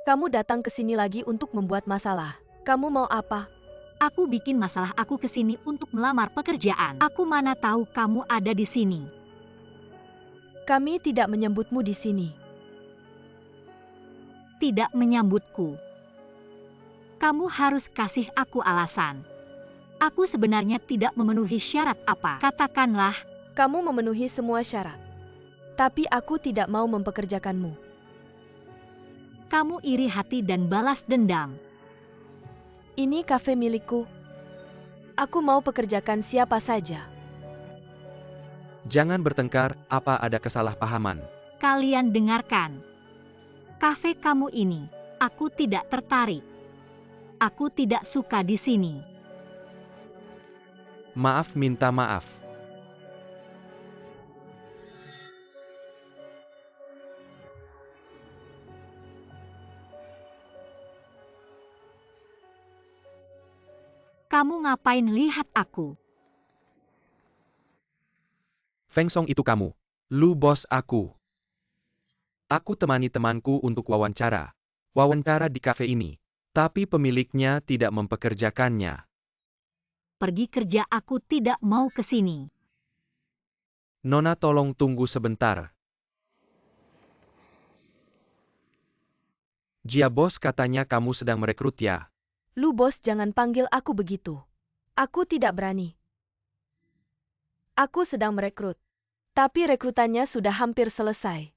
Kamu datang ke sini lagi untuk membuat masalah. Kamu mau apa? Aku bikin masalah, aku kesini untuk melamar pekerjaan. Aku mana tahu kamu ada di sini. Kami tidak menyebutmu di sini. Tidak menyambutku. Kamu harus kasih aku alasan. Aku sebenarnya tidak memenuhi syarat apa. Katakanlah. Kamu memenuhi semua syarat. Tapi aku tidak mau mempekerjakanmu. Kamu iri hati dan balas dendam. Ini kafe milikku. Aku mau pekerjakan siapa saja. Jangan bertengkar, apa ada kesalahpahaman? Kalian dengarkan. Kafe kamu ini, aku tidak tertarik. Aku tidak suka di sini. Maaf, minta maaf. Kamu ngapain lihat aku? Feng Song itu kamu. Lu bos aku. Aku temani temanku untuk wawancara. Wawancara di kafe ini. Tapi pemiliknya tidak mempekerjakannya. Pergi kerja, aku tidak mau ke sini. Nona, tolong tunggu sebentar. Jia, bos katanya kamu sedang merekrut ya? Lu bos, jangan panggil aku begitu. Aku tidak berani. Aku sedang merekrut. Tapi rekrutannya sudah hampir selesai.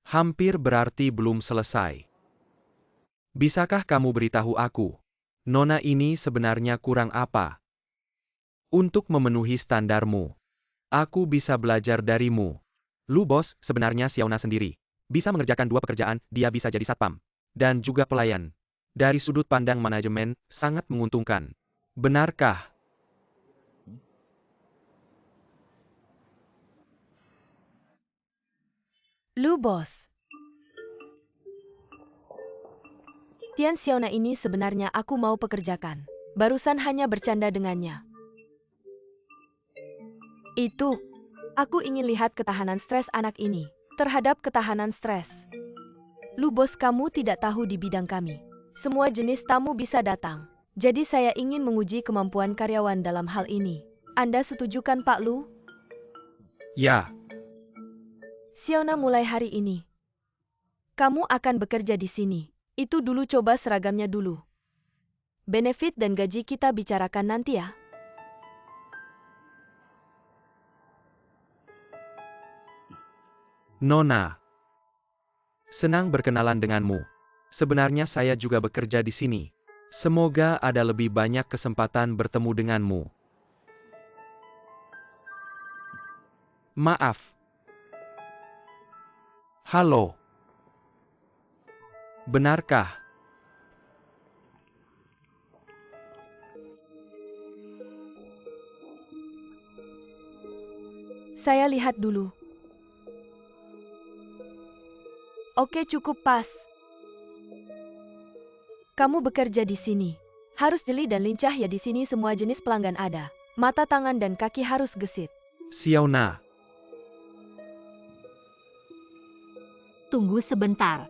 Hampir berarti belum selesai. Bisakah kamu beritahu aku, Nona ini sebenarnya kurang apa? Untuk memenuhi standarmu. Aku bisa belajar darimu. Lu bos, sebenarnya Xiaona sendiri. Bisa mengerjakan dua pekerjaan, dia bisa jadi satpam. Dan juga pelayan. Dari sudut pandang manajemen, sangat menguntungkan. Benarkah? Lu bos. Tian Xiaona ini sebenarnya aku mau pekerjakan. Barusan hanya bercanda dengannya. Itu. Aku ingin lihat ketahanan stres anak ini. Terhadap ketahanan stres. Lu bos, kamu tidak tahu di bidang kami. Semua jenis tamu bisa datang. Jadi saya ingin menguji kemampuan karyawan dalam hal ini. Anda setuju kan Pak Lu? Ya. Xiaona, mulai hari ini. Kamu akan bekerja di sini. Itu dulu, coba seragamnya dulu. Benefit dan gaji kita bicarakan nanti ya. Nona. Senang berkenalan denganmu. Sebenarnya saya juga bekerja di sini. Semoga ada lebih banyak kesempatan bertemu denganmu. Maaf. Halo. Benarkah? Saya lihat dulu. Oke, cukup pas. Kamu bekerja di sini. Harus jeli dan lincah ya, di sini semua jenis pelanggan ada. Mata, tangan, dan kaki harus gesit. Xiaona. Tunggu sebentar.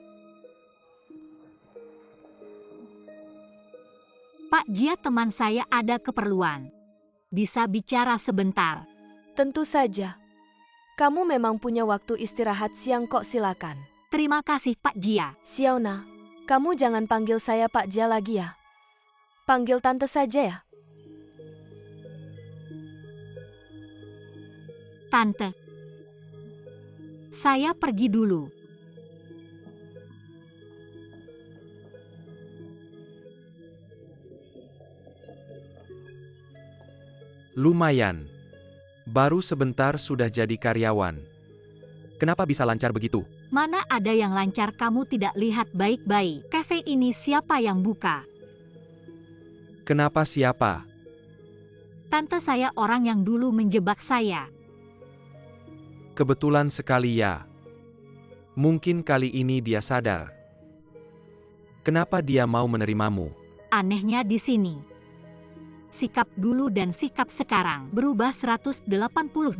Pak Jia, teman saya ada keperluan. Bisa bicara sebentar? Tentu saja. Kamu memang punya waktu istirahat siang kok, silakan. Terima kasih Pak Jia. Xiaona, kamu jangan panggil saya Pak Jia lagi ya. Panggil tante saja ya. Tante. Saya pergi dulu. Lumayan. Baru sebentar sudah jadi karyawan. Kenapa bisa lancar begitu? Mana ada yang lancar, kamu tidak lihat baik-baik. Kafe ini siapa yang buka? Kenapa siapa? Tante saya, orang yang dulu menjebak saya. Kebetulan sekali ya. Mungkin kali ini dia sadar. Kenapa dia mau menerimamu? Anehnya di sini. Sikap dulu dan sikap sekarang berubah 180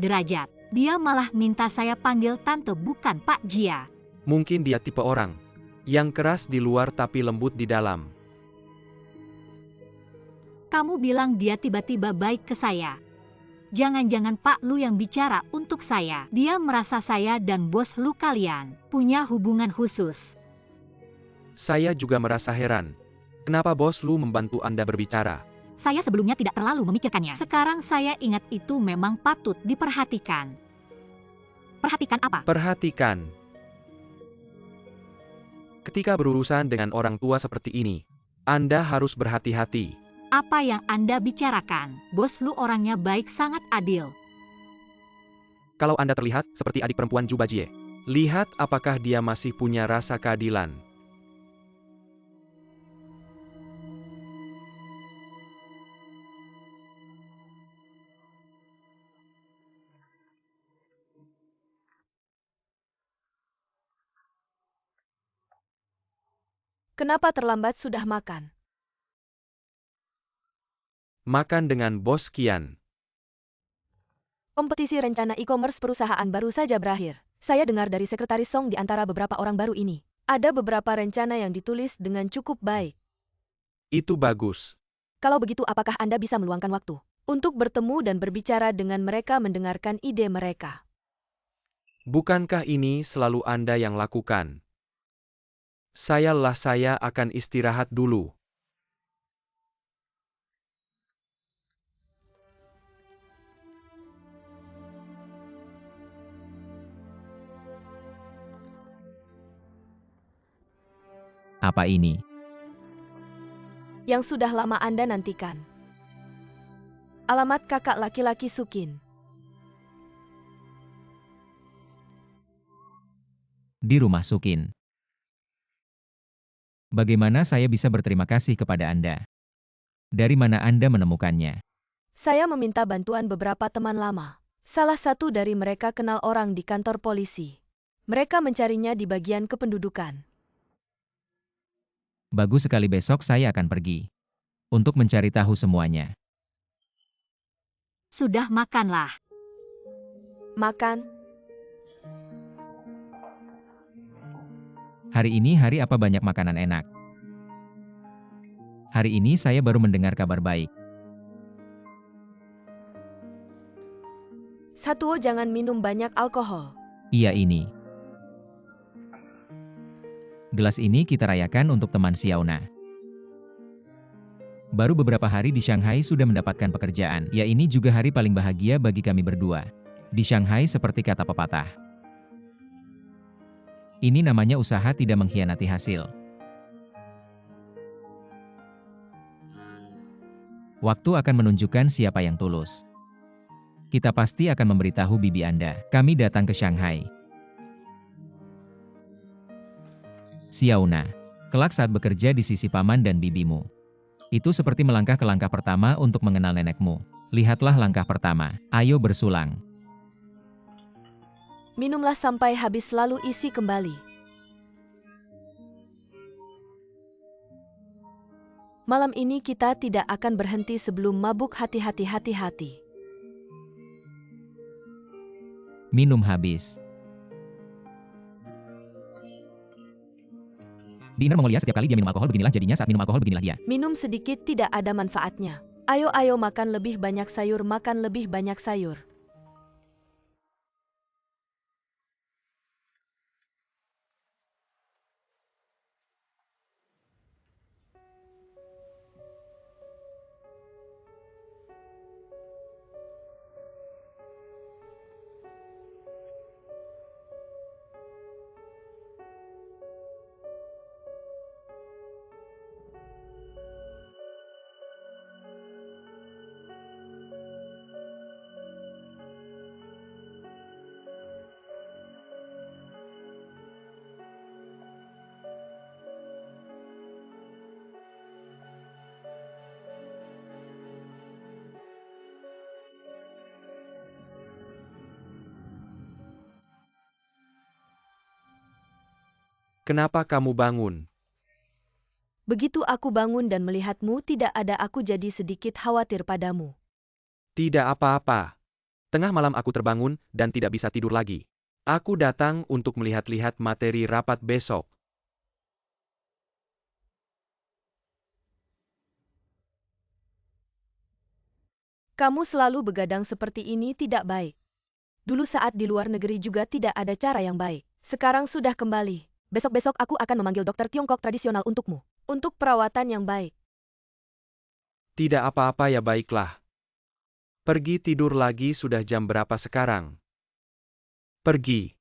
derajat. Dia malah minta saya panggil tante bukan Pak Jia. Mungkin dia tipe orang Yang keras di luar tapi lembut di dalam. Kamu bilang dia tiba-tiba baik ke saya. Jangan-jangan Pak Lu yang bicara untuk saya. Dia merasa saya dan bos Lu kalian punya hubungan khusus. Saya juga merasa heran. Kenapa bos Lu membantu Anda berbicara? Saya sebelumnya tidak terlalu memikirkannya. Sekarang saya ingat itu memang patut diperhatikan. Perhatikan apa? Perhatikan. Ketika berurusan dengan orang tua seperti ini, Anda harus berhati-hati. Apa yang Anda bicarakan? Bos Lu orangnya baik, sangat adil. Kalau Anda terlihat seperti adik perempuan Ju Bajie, lihat apakah dia masih punya rasa keadilan. Kenapa terlambat sudah makan? Makan dengan bos Kian. Kompetisi rencana e-commerce perusahaan baru saja berakhir. Saya dengar dari sekretaris Song di antara beberapa orang baru ini. Ada beberapa rencana yang ditulis dengan cukup baik. Itu bagus. Kalau begitu apakah Anda bisa meluangkan waktu untuk bertemu dan berbicara dengan mereka, mendengarkan ide mereka? Bukankah ini selalu Anda yang lakukan? Saya akan istirahat dulu. Apa ini? Yang sudah lama Anda nantikan. Alamat kakak laki-laki Sukin. Di rumah Sukin. Bagaimana saya bisa berterima kasih kepada Anda? Dari mana Anda menemukannya? Saya meminta bantuan beberapa teman lama. Salah satu dari mereka kenal orang di kantor polisi. Mereka mencarinya di bagian kependudukan. Bagus sekali, besok saya akan pergi untuk mencari tahu semuanya. Sudah makanlah. Makan? Hari ini hari apa banyak makanan enak? Hari ini saya baru mendengar kabar baik. Satuo, jangan minum banyak alkohol. Iya ini. Gelas ini kita rayakan untuk teman Xiaona. Baru beberapa hari di Shanghai sudah mendapatkan pekerjaan. Ya, ini juga hari paling bahagia bagi kami berdua. Di Shanghai seperti kata pepatah. Ini namanya usaha tidak mengkhianati hasil. Waktu akan menunjukkan siapa yang tulus. Kita pasti akan memberitahu bibi Anda. Kami datang ke Shanghai. Xiaona, kelak saat bekerja di sisi paman dan bibimu. Itu seperti melangkah ke langkah pertama untuk mengenal nenekmu. Lihatlah langkah pertama. Ayo bersulang. Minumlah sampai habis lalu isi kembali. Malam ini kita tidak akan berhenti sebelum mabuk, hati-hati, hati-hati. Minum habis. Di Inner Mongolia setiap kali dia minum alkohol beginilah jadinya, saat minum alkohol beginilah dia. Minum sedikit tidak ada manfaatnya. Ayo makan lebih banyak sayur, makan lebih banyak sayur. Kenapa kamu bangun? Begitu aku bangun dan melihatmu tidak ada, aku jadi sedikit khawatir padamu. Tidak apa-apa. Tengah malam aku terbangun dan tidak bisa tidur lagi. Aku datang untuk melihat-lihat materi rapat besok. Kamu selalu begadang seperti ini tidak baik. Dulu saat di luar negeri juga tidak ada cara yang baik. Sekarang sudah kembali. Besok-besok aku akan memanggil dokter Tiongkok tradisional untukmu. Untuk perawatan yang baik. Tidak apa-apa ya baiklah. Pergi tidur lagi sudah jam berapa sekarang? Pergi.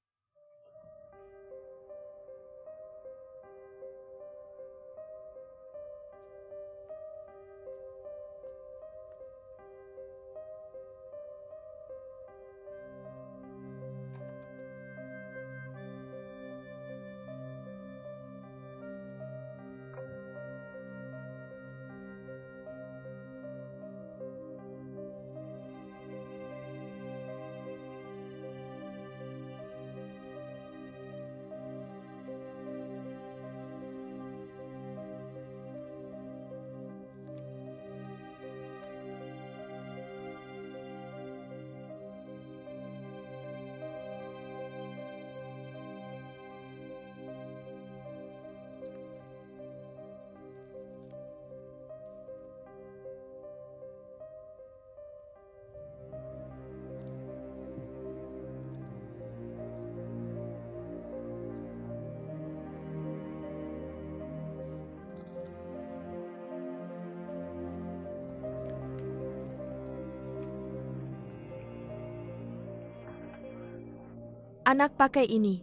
Anak pakai ini.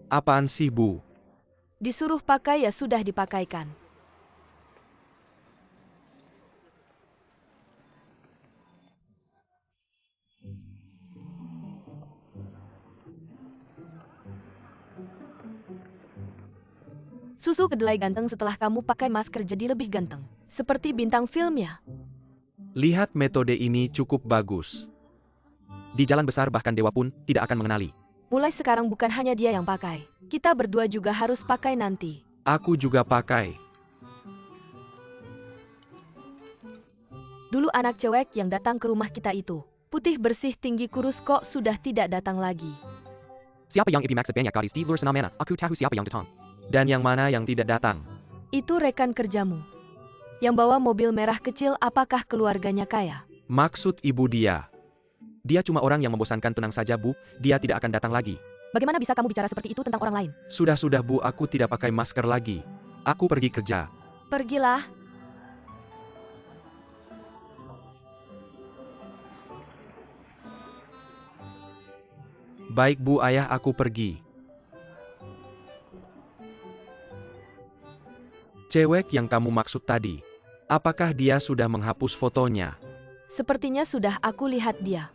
Apaan sih, Bu? Disuruh pakai ya sudah dipakaikan. Susu kedelai ganteng setelah kamu pakai masker jadi lebih ganteng. Seperti bintang film ya. Lihat metode ini cukup bagus. Di jalan besar bahkan dewa pun tidak akan mengenali. Mulai sekarang bukan hanya dia yang pakai. Kita berdua juga harus pakai nanti. Aku juga pakai. Dulu anak cewek yang datang ke rumah kita itu. Putih bersih tinggi kurus kok sudah tidak datang lagi. Siapa yang ibig maksud banyak gadis di luar sana mana? Aku tahu siapa yang datang. Dan yang mana yang tidak datang. Itu rekan kerjamu. Yang bawa mobil merah kecil apakah keluarganya kaya? Maksud ibu dia. Dia cuma orang yang membosankan, tenang saja Bu, dia tidak akan datang lagi. Bagaimana bisa kamu bicara seperti itu tentang orang lain? Sudah Bu, aku tidak pakai masker lagi. Aku pergi kerja. Pergilah. Baik Bu, ayah, aku pergi. Cewek yang kamu maksud tadi, apakah dia sudah menghapus fotonya? Sepertinya sudah aku lihat dia.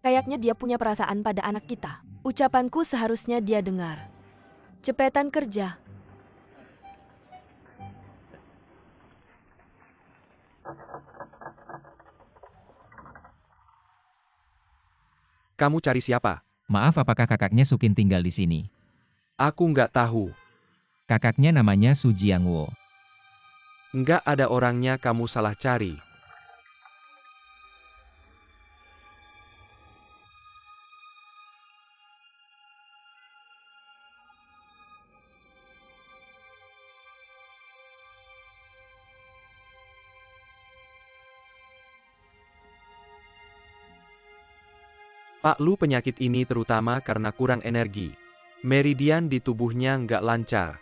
Kayaknya dia punya perasaan pada anak kita. Ucapanku seharusnya dia dengar. Cepetan kerja. Kamu cari siapa? Maaf, apakah kakaknya Sukin tinggal di sini? Aku nggak tahu. Kakaknya namanya Su Jiangwo. Nggak ada orangnya, kamu salah cari. Pak Lu, penyakit ini terutama karena kurang energi. Meridian di tubuhnya nggak lancar.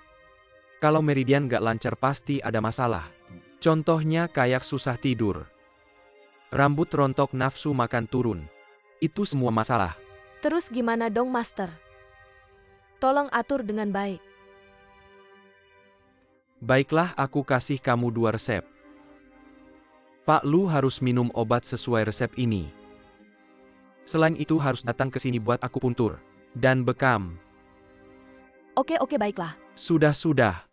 Kalau meridian nggak lancar pasti ada masalah. Contohnya kayak susah tidur. Rambut rontok, nafsu makan turun. Itu semua masalah. Terus gimana dong, Master? Tolong atur dengan baik. Baiklah, aku kasih kamu 2 resep. Pak Lu harus minum obat sesuai resep ini. Selain itu harus datang ke sini buat akupuntur dan bekam. Oke, baiklah. Sudah.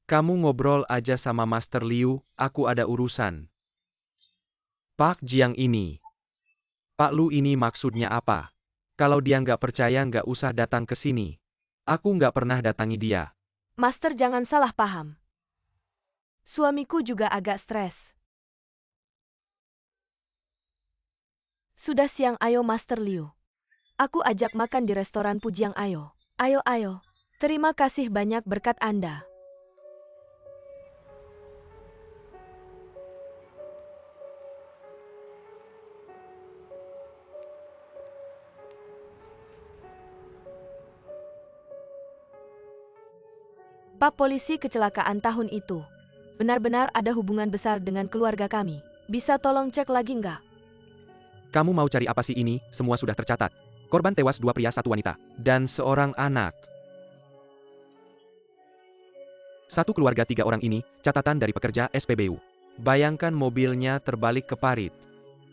Kamu ngobrol aja sama Master Liu, aku ada urusan. Pak Jiang ini. Pak Lu ini maksudnya apa? Kalau dia nggak percaya nggak usah datang ke sini. Aku nggak pernah datangi dia. Master jangan salah paham. Suamiku juga agak stres. Sudah siang, ayo Master Liu. Aku ajak makan di restoran Pujiang, ayo. Ayo. Terima kasih banyak berkat Anda. Pak Polisi, kecelakaan tahun itu benar-benar ada hubungan besar dengan keluarga kami. Bisa tolong cek lagi nggak? Kamu mau cari apa sih ini? Semua sudah tercatat. Korban tewas 2 pria 1 wanita. Dan seorang anak. 1 keluarga 3 orang ini, catatan dari pekerja SPBU. Bayangkan mobilnya terbalik ke parit.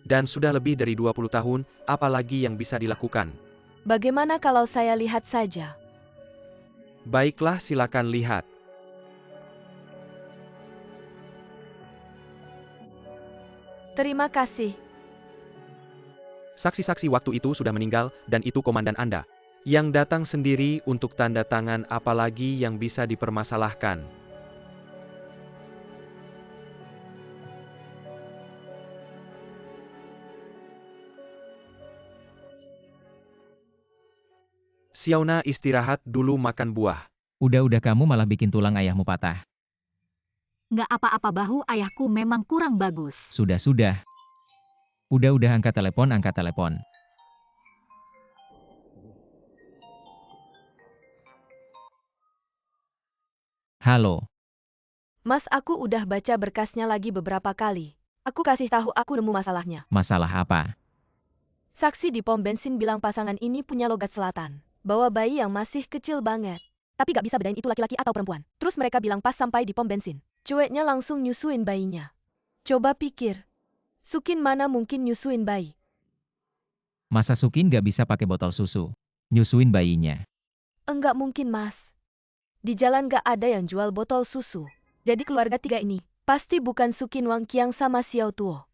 Dan sudah lebih dari 20 tahun, apalagi yang bisa dilakukan? Bagaimana kalau saya lihat saja? Baiklah, silakan lihat. Terima kasih. Saksi-saksi waktu itu sudah meninggal, dan itu komandan Anda. Yang datang sendiri untuk tanda tangan, apalagi yang bisa dipermasalahkan. Xiaona, istirahat dulu, makan buah. Udah-udah kamu malah bikin tulang ayahmu patah. Nggak apa-apa, bahu ayahku memang kurang bagus. Sudah. Udah angkat telepon. Halo, Mas, aku udah baca berkasnya lagi beberapa kali. Aku kasih tahu aku nemu masalahnya. masalah apa? Saksi di pom bensin bilang pasangan ini punya logat selatan. Bawa bayi yang masih kecil banget. Tapi gak bisa bedain itu laki-laki atau perempuan. Terus mereka bilang pas sampai di pom bensin, cueknya langsung nyusuin bayinya. Coba pikir, Sukin mana mungkin nyusuin bayi? Masa Sukin gak bisa pakai botol susu? Nyusuin bayinya. Enggak mungkin, Mas. Di jalan gak ada yang jual botol susu. Jadi keluarga 3 ini pasti bukan Sukin Wang Qiang sama Xiao Tuo.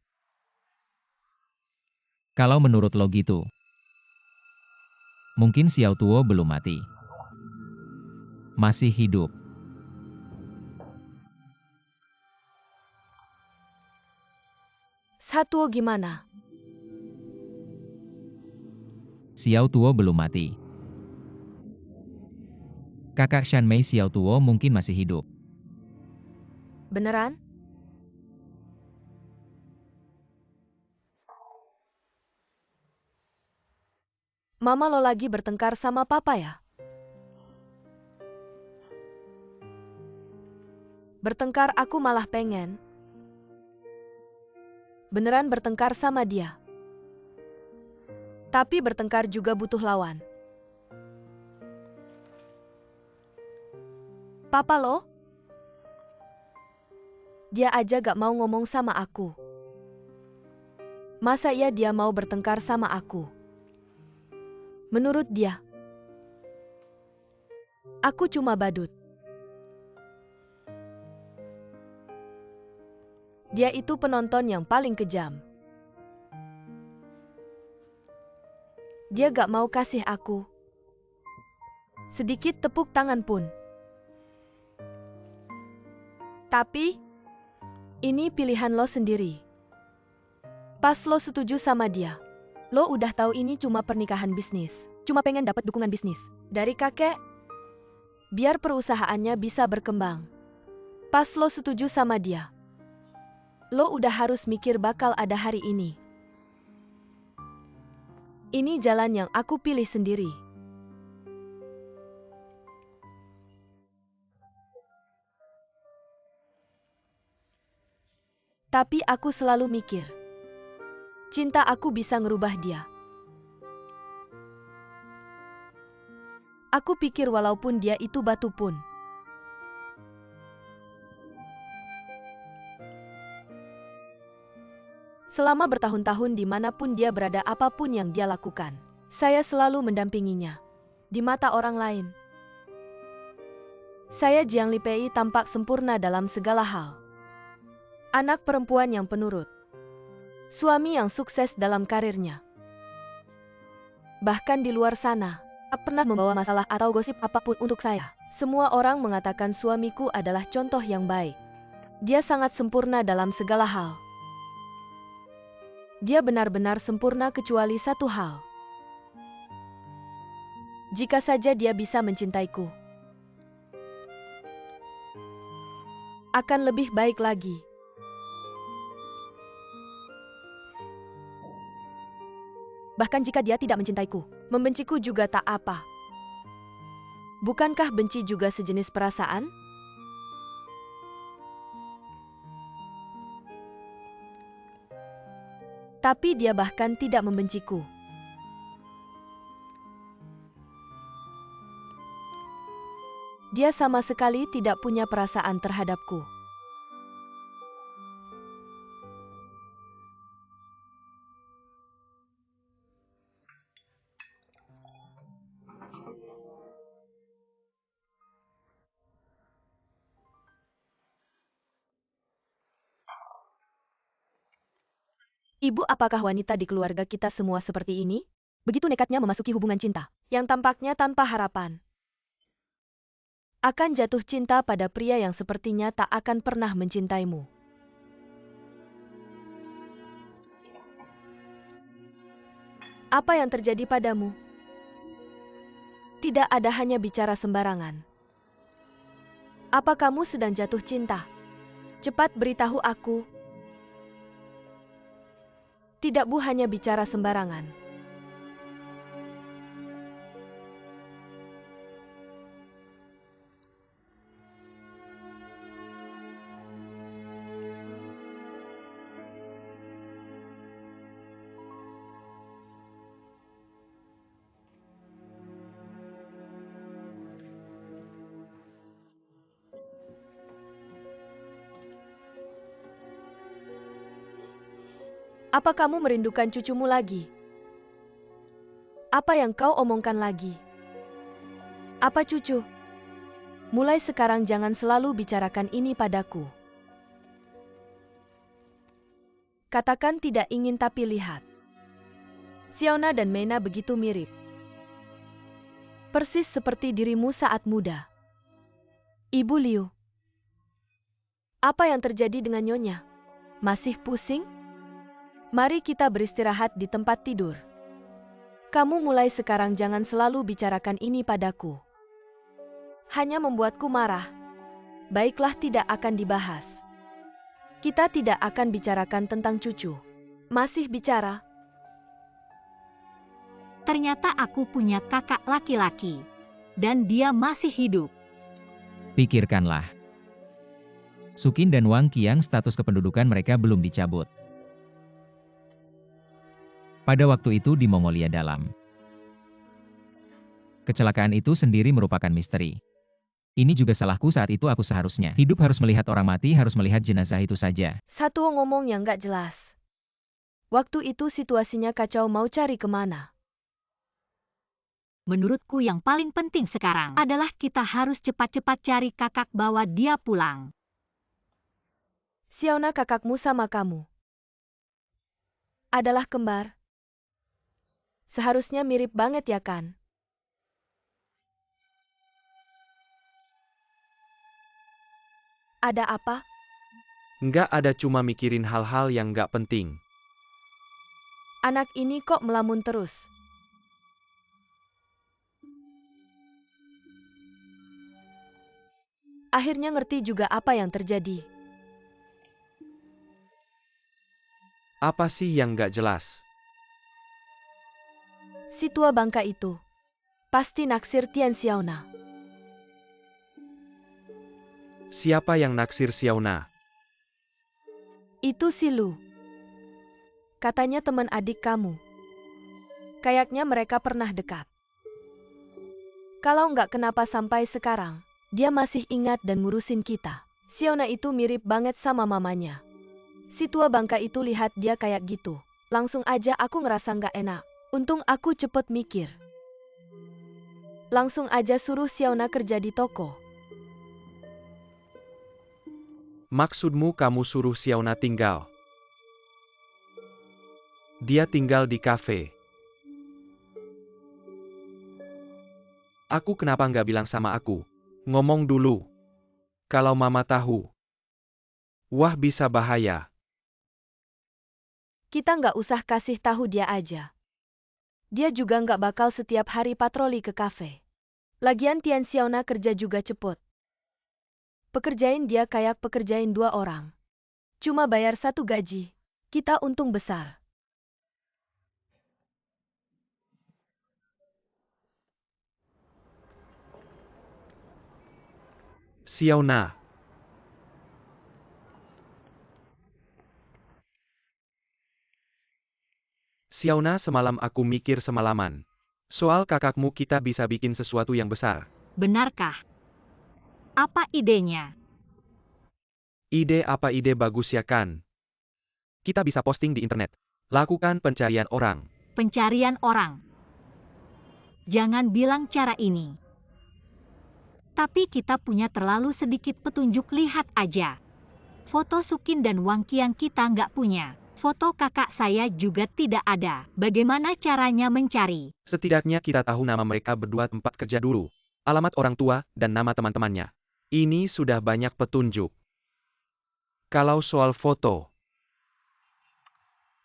Kalau menurut lo gitu, mungkin Xiao Tuo belum mati. Masih hidup. Satuo gimana? Xiao Tuo belum mati. Kakak Shanmei Xiao Tuo mungkin masih hidup. Beneran? Mama lo lagi bertengkar sama papa ya? Bertengkar, aku malah pengen beneran bertengkar sama dia. Tapi bertengkar juga butuh lawan. Papa lo? Dia aja gak mau ngomong sama aku. Masa iya dia mau bertengkar sama aku? Menurut dia, aku cuma badut. Dia itu penonton yang paling kejam. Dia gak mau kasih aku sedikit tepuk tangan pun. Tapi, ini pilihan lo sendiri. Pas lo setuju sama dia, lo udah tahu ini cuma pernikahan bisnis. Cuma pengen dapat dukungan bisnis dari kakek, biar perusahaannya bisa berkembang. Pas lo setuju sama dia, lo udah harus mikir bakal ada hari ini. Ini jalan yang aku pilih sendiri. Tapi aku selalu mikir, cinta aku bisa ngerubah dia. Aku pikir walaupun dia itu batu pun, selama bertahun-tahun dimanapun dia berada, apapun yang dia lakukan, saya selalu mendampinginya. Di mata orang lain, saya Jiang Lipei tampak sempurna dalam segala hal. Anak perempuan yang penurut, suami yang sukses dalam karirnya. Bahkan di luar sana, tak pernah membawa masalah atau gosip apapun untuk saya. Semua orang mengatakan suamiku adalah contoh yang baik. Dia sangat sempurna dalam segala hal. Dia benar-benar sempurna kecuali satu hal. Jika saja dia bisa mencintaiku, akan lebih baik lagi. Bahkan jika dia tidak mencintaiku, membenciku juga tak apa. Bukankah benci juga sejenis perasaan? Tapi dia bahkan tidak membenciku. Dia sama sekali tidak punya perasaan terhadapku. Ibu, apakah wanita di keluarga kita semua seperti ini? Begitu nekatnya memasuki hubungan cinta, yang tampaknya tanpa harapan. Akan jatuh cinta pada pria yang sepertinya tak akan pernah mencintaimu. Apa yang terjadi padamu? Tidak ada hanya bicara sembarangan. Apa kamu sedang jatuh cinta? Cepat beritahu aku. Tidak, Bu, hanya bicara sembarangan. Apa kamu merindukan cucumu lagi? Apa yang kau omongkan lagi? Apa cucu? Mulai sekarang jangan selalu bicarakan ini padaku. Katakan tidak ingin tapi lihat. Xiaona dan Mena begitu mirip. Persis seperti dirimu saat muda. Ibu Liu. Apa yang terjadi dengan Nyonya? Masih pusing? Mari kita beristirahat di tempat tidur. Kamu mulai sekarang jangan selalu bicarakan ini padaku. Hanya membuatku marah. Baiklah, tidak akan dibahas. Kita tidak akan bicarakan tentang cucu. Masih bicara? Ternyata aku punya kakak laki-laki. Dan dia masih hidup. Pikirkanlah. Sukin dan Wang Qiang status kependudukan mereka belum dicabut. Pada waktu itu di Mongolia Dalam. Kecelakaan itu sendiri merupakan misteri. Ini juga salahku, saat itu aku seharusnya hidup harus melihat orang mati, harus melihat jenazah itu saja. Satu ngomong yang gak jelas. Waktu itu situasinya kacau, mau cari kemana? Menurutku yang paling penting sekarang adalah kita harus cepat-cepat cari kakak, bawa dia pulang. Xiaona, kakakmu sama kamu adalah kembar. Seharusnya mirip banget ya kan? Ada apa? Nggak ada, cuma mikirin hal-hal yang nggak penting. Anak ini kok melamun terus? Akhirnya ngerti juga apa yang terjadi. Apa sih yang nggak jelas? Si tua bangka itu pasti naksir Tian Xiaona. Siapa yang naksir Xiaona? Itu si Lu. Katanya teman adik kamu. Kayaknya mereka pernah dekat. Kalau nggak kenapa sampai sekarang, dia masih ingat dan ngurusin kita. Xiaona itu mirip banget sama mamanya. Si tua bangka itu lihat dia kayak gitu. Langsung aja aku ngerasa nggak enak. Untung aku cepet mikir. Langsung aja suruh Xiaona kerja di toko. Maksudmu kamu suruh Xiaona tinggal? Dia tinggal di kafe. Aku kenapa nggak bilang sama aku? Ngomong dulu. Kalau mama tahu. Wah, bisa bahaya. Kita nggak usah kasih tahu dia aja. Dia juga nggak bakal setiap hari patroli ke kafe. Lagian Tian Xiaona kerja juga cepet. Pekerjain dia kayak pekerjain 2 orang. Cuma bayar 1 gaji. Kita untung besar. Xiaona. Xiaona, semalam aku mikir semalaman. Soal kakakmu, kita bisa bikin sesuatu yang besar. Benarkah? Apa idenya? Ide apa? Ide bagus ya kan? Kita bisa posting di internet. Lakukan pencarian orang. Pencarian orang. Jangan bilang cara ini. Tapi kita punya terlalu sedikit petunjuk, lihat aja. Foto Sukin dan Wang Qiang kita nggak punya. Foto kakak saya juga tidak ada. Bagaimana caranya mencari? Setidaknya kita tahu nama mereka berdua, tempat kerja dulu, alamat orang tua, dan nama teman-temannya. Ini sudah banyak petunjuk. Kalau soal foto,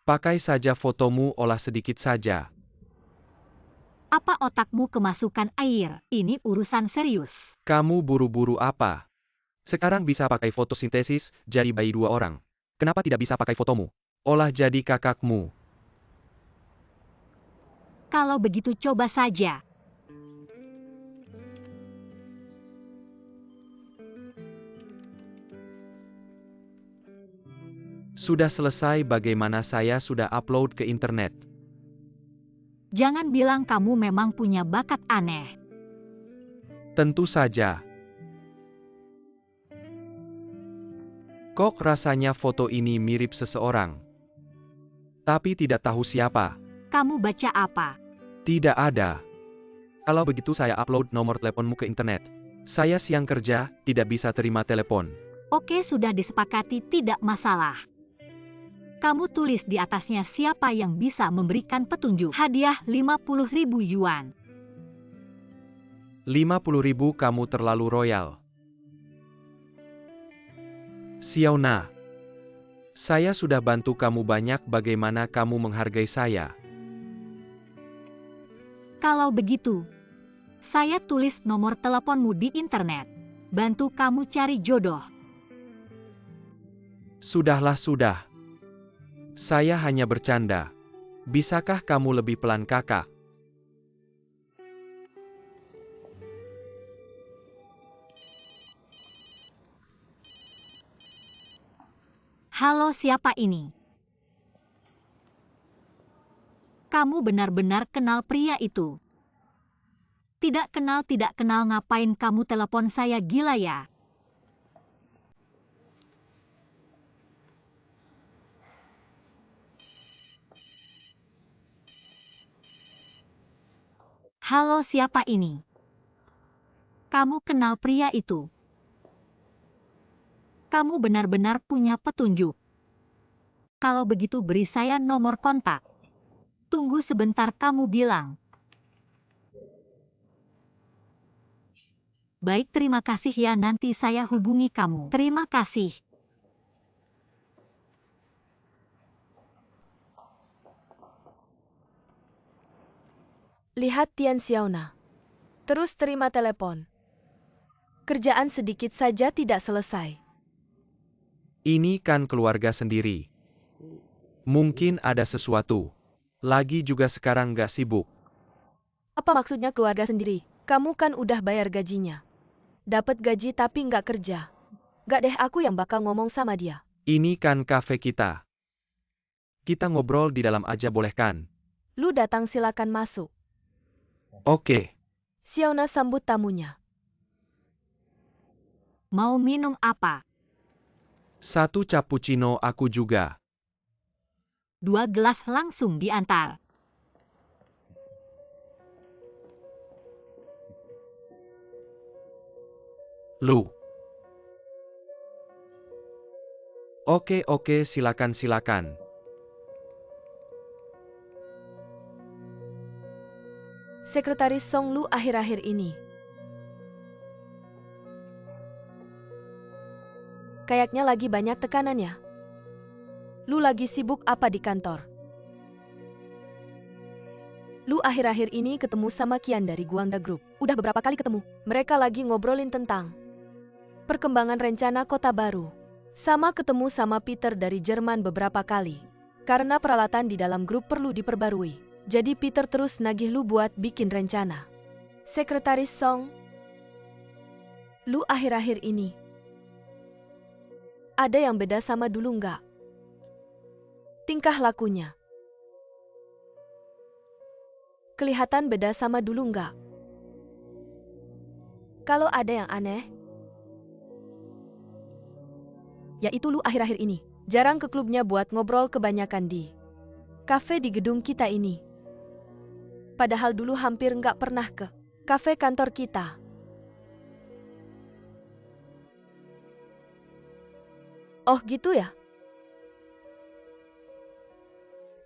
pakai saja fotomu, olah sedikit saja. Apa otakmu kemasukan air? Ini urusan serius. Kamu buru-buru apa? Sekarang bisa pakai fotosintesis, jadi bayi 2 orang. Kenapa tidak bisa pakai fotomu? Olah jadi kakakmu. Kalau begitu coba saja. Sudah selesai. Bagaimana? Saya sudah upload ke internet. Jangan bilang kamu memang punya bakat aneh. Tentu saja. Kok rasanya foto ini mirip seseorang? Tapi tidak tahu siapa. Kamu baca apa? Tidak ada. Kalau begitu saya upload nomor teleponmu ke internet. Saya siang kerja, tidak bisa terima telepon. Oke, sudah disepakati, tidak masalah. Kamu tulis di atasnya siapa yang bisa memberikan petunjuk. Hadiah 50.000 yuan. 50.000 kamu terlalu royal. Xiaona, saya sudah bantu kamu banyak, bagaimana kamu menghargai saya? Kalau begitu, saya tulis nomor teleponmu di internet. Bantu kamu cari jodoh. Sudahlah, sudah. Saya hanya bercanda. Bisakah kamu lebih pelan, kakak? Halo, siapa ini? Kamu benar-benar kenal pria itu? Tidak kenal, ngapain kamu telepon saya, gila ya? Halo, siapa ini? Kamu kenal pria itu? Kamu benar-benar punya petunjuk. Kalau begitu beri saya nomor kontak. Tunggu sebentar, kamu bilang. Baik, terima kasih ya, nanti saya hubungi kamu. Terima kasih. Lihat Tian Xiaona. Terus terima telepon. Kerjaan sedikit saja tidak selesai. Ini kan keluarga sendiri. Mungkin ada sesuatu. Lagi juga sekarang gak sibuk. Apa maksudnya keluarga sendiri? Kamu kan udah bayar gajinya. Dapat gaji tapi nggak kerja. Gak deh, aku yang bakal ngomong sama dia. Ini kan kafe kita. Kita ngobrol di dalam aja, boleh kan? Lu datang, silakan masuk. Oke. Xiaona sambut tamunya. Mau minum apa? 1 cappuccino aku juga. 2 gelas langsung diantar. Lu. Oke, silakan. Sekretaris Song Lu akhir-akhir ini. Kayaknya lagi banyak tekanannya. Lu lagi sibuk apa di kantor? Lu akhir-akhir ini ketemu sama Qian dari Guangda Group. Udah beberapa kali ketemu. Mereka lagi ngobrolin tentang perkembangan rencana kota baru. Sama ketemu sama Peter dari Jerman beberapa kali. Karena peralatan di dalam grup perlu diperbarui. Jadi Peter terus nagih lu buat bikin rencana. Sekretaris Song, lu akhir-akhir ini ada yang beda sama dulu nggak? Tingkah lakunya. Kelihatan beda sama dulu nggak? Kalau ada yang aneh, yaitu lu akhir-akhir ini. Jarang ke klubnya buat ngobrol, kebanyakan di kafe di gedung kita ini. Padahal dulu hampir nggak pernah ke kafe kantor kita. Oh gitu ya?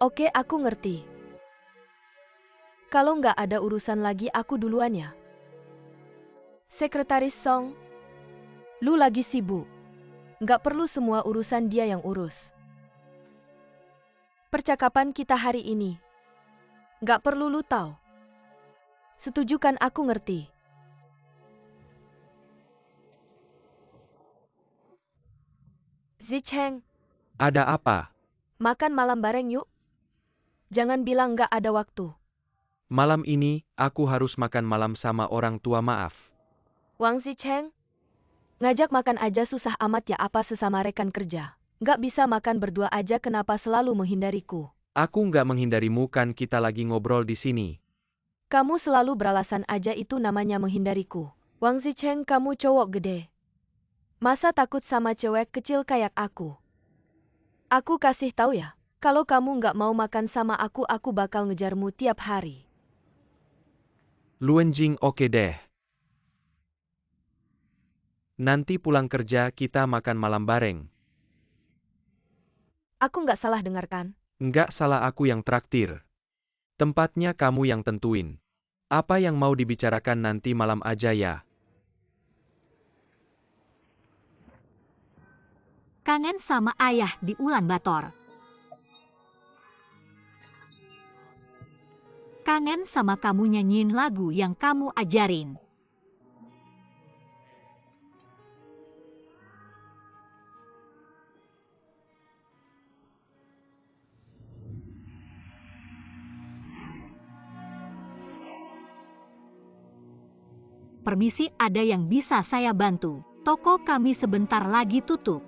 Oke, aku ngerti. Kalau nggak ada urusan lagi, aku duluan ya. Sekretaris Song, lu lagi sibuk. Nggak perlu semua urusan dia yang urus. Percakapan kita hari ini, nggak perlu lu tahu. Setuju kan? Aku ngerti. Zicheng, Ada apa? makan malam bareng yuk. Jangan bilang nggak ada waktu. Malam ini, aku harus makan malam sama orang tua, maaf. Wang Zicheng, ngajak makan aja susah amat ya, apa sesama rekan kerja. Nggak bisa makan berdua aja, kenapa selalu menghindariku? Aku nggak menghindarimu, kan kita lagi ngobrol di sini. Kamu selalu beralasan aja, itu namanya menghindariku. Wang Zicheng, kamu cowok gede. Masa takut sama cewek kecil kayak aku? Aku kasih tahu ya, kalau kamu nggak mau makan sama aku bakal ngejarmu tiap hari. Luenjing, oke deh. Nanti pulang kerja kita makan malam bareng. Aku nggak salah dengarkan? Nggak salah, aku yang traktir. Tempatnya kamu yang tentuin. Apa yang mau dibicarakan nanti malam aja ya. Kangen sama ayah di Ulaanbaatar. Kangen sama kamu nyanyiin lagu yang kamu ajarin. Permisi, ada yang bisa saya bantu? Toko kami sebentar lagi tutup.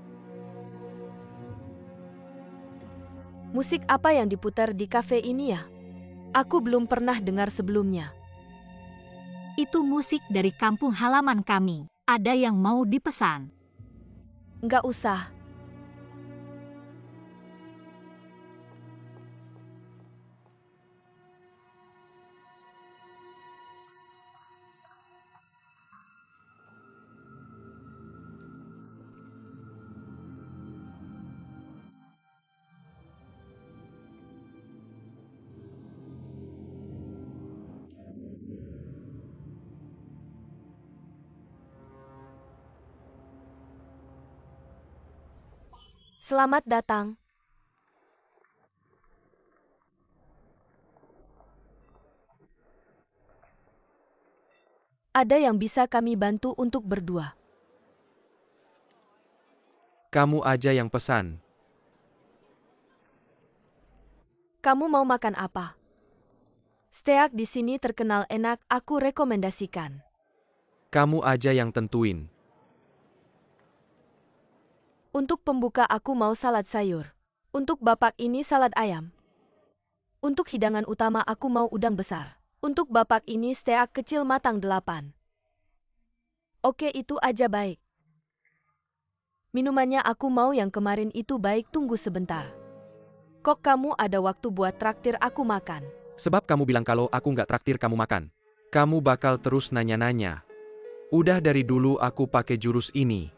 Musik apa yang diputar di kafe ini ya? Aku belum pernah dengar sebelumnya. Itu musik dari kampung halaman kami. Ada yang mau dipesan? Nggak usah. Selamat datang. Ada yang bisa kami bantu untuk berdua? Kamu aja yang pesan. Kamu mau makan apa? Steak di sini terkenal enak, aku rekomendasikan. Kamu aja yang tentuin. Untuk pembuka aku mau salad sayur. Untuk bapak ini salad ayam. Untuk hidangan utama aku mau udang besar. Untuk bapak ini steak kecil matang 8. Oke, itu aja baik. Minumannya aku mau yang kemarin itu baik, tunggu sebentar. Kok kamu ada waktu buat traktir aku makan? Sebab kamu bilang kalau aku nggak traktir kamu makan. Kamu bakal terus nanya-nanya. Udah dari dulu aku pakai jurus ini.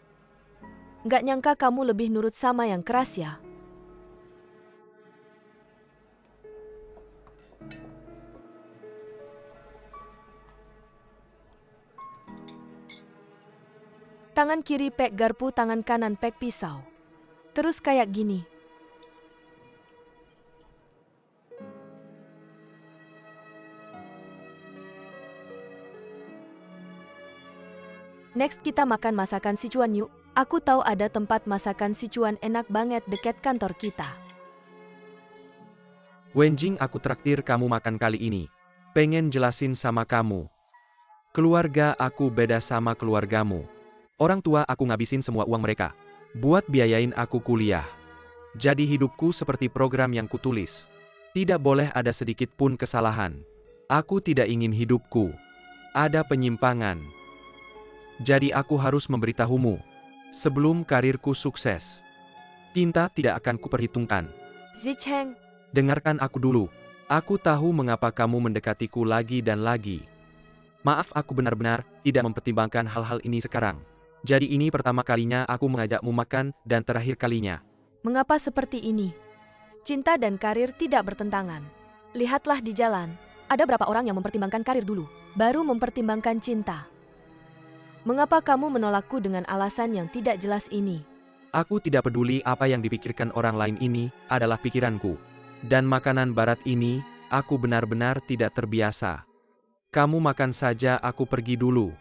Nggak nyangka kamu lebih nurut sama yang keras ya. Tangan kiri pek garpu, tangan kanan pek pisau. Terus kayak gini. Next kita makan masakan Sichuan yuk. Aku tahu ada tempat masakan Sichuan enak banget dekat kantor kita. Wenjing, aku traktir kamu makan kali ini. Pengen jelasin sama kamu. Keluarga aku beda sama keluargamu. Orang tua aku ngabisin semua uang mereka buat biayain aku kuliah. Jadi hidupku seperti program yang kutulis. Tidak boleh ada sedikit pun kesalahan. Aku tidak ingin hidupku ada penyimpangan. Jadi aku harus memberitahumu sebelum karirku sukses. Cinta tidak akan kuperhitungkan. Zicheng, Dengarkan aku dulu. Aku tahu mengapa kamu mendekatiku lagi dan lagi. Maaf, aku benar-benar tidak mempertimbangkan hal-hal ini sekarang. Jadi ini pertama kalinya aku mengajakmu makan dan terakhir kalinya. mengapa seperti ini? Cinta dan karir tidak bertentangan. Lihatlah di jalan, ada berapa orang yang mempertimbangkan karir dulu, baru mempertimbangkan cinta. Mengapa kamu menolakku dengan alasan yang tidak jelas ini? Aku tidak peduli apa yang dipikirkan orang lain, ini adalah pikiranku. Dan makanan barat ini, aku benar-benar tidak terbiasa. Kamu makan saja, aku pergi dulu.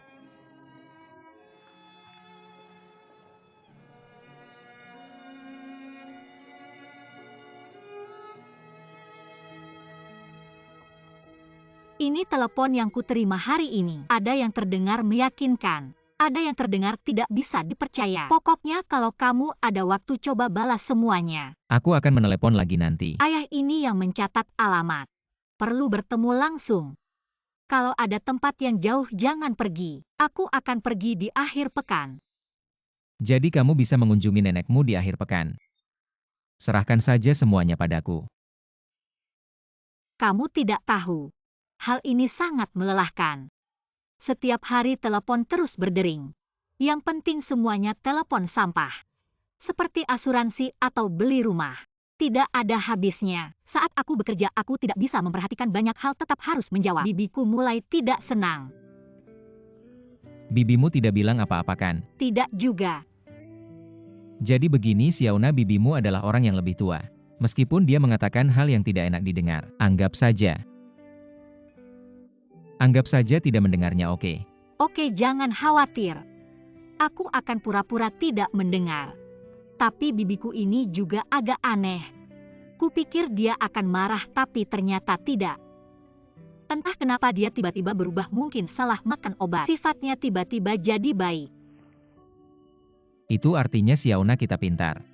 Ini telepon yang kuterima hari ini. Ada yang terdengar meyakinkan. Ada yang terdengar tidak bisa dipercaya. Pokoknya kalau kamu ada waktu coba balas semuanya. Aku akan menelepon lagi nanti. Ayah ini yang mencatat alamat. Perlu bertemu langsung. Kalau ada tempat yang jauh jangan pergi. Aku akan pergi di akhir pekan. Jadi kamu bisa mengunjungi nenekmu di akhir pekan. Serahkan saja semuanya padaku. Kamu tidak tahu. Hal ini sangat melelahkan. Setiap hari telepon terus berdering. Yang penting semuanya telepon sampah. Seperti asuransi atau beli rumah. Tidak ada habisnya. Saat aku bekerja, aku tidak bisa memperhatikan banyak hal, tetap harus menjawab. Bibiku mulai tidak senang. Bibimu tidak bilang apa-apa kan? Tidak juga. Jadi begini, Xiaona, bibimu adalah orang yang lebih tua. Meskipun dia mengatakan hal yang tidak enak didengar, anggap saja. Anggap saja tidak mendengarnya, oke? Oke, jangan khawatir. Aku akan pura-pura tidak mendengar. Tapi bibiku ini juga agak aneh. Kupikir dia akan marah, tapi ternyata tidak. Entah kenapa dia tiba-tiba berubah, mungkin salah makan obat. Sifatnya tiba-tiba jadi baik. Itu artinya Xiaona kita pintar.